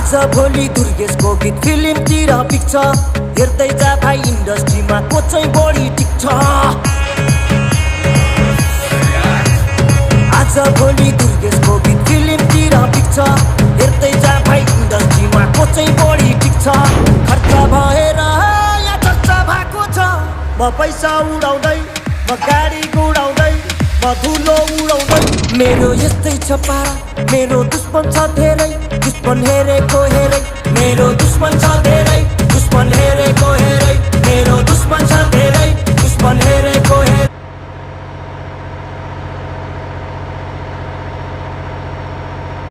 आज भोलि दुर्गेशको गीत फिल्मतिर पिक्छ हेर्दै जा भाइ इन्डस्ट्रीमा को चाहिँ बढी टिक्छ आज भोलि दुर्गेशको गीत फिल्मतिर पिक्छ हेर्दै जा भाइ इन्डस्ट्रीमा को चाहिँ बढी टिक्छ खर्च भएर या चर्चा भएको छ म पैसा उडाउँदै म गाडी गुडाउँदै म धुलो उडाउँदै मेरो यस्तै छ पारा मेरो दुश्मन छ धेरै दुश्मन हेरेको हेरै मेरो दुश्मन छ धेरै दुश्मन हेरेको हेरै मेरो दुश्मन छ धेरै दुश्मन हेरेको हेरै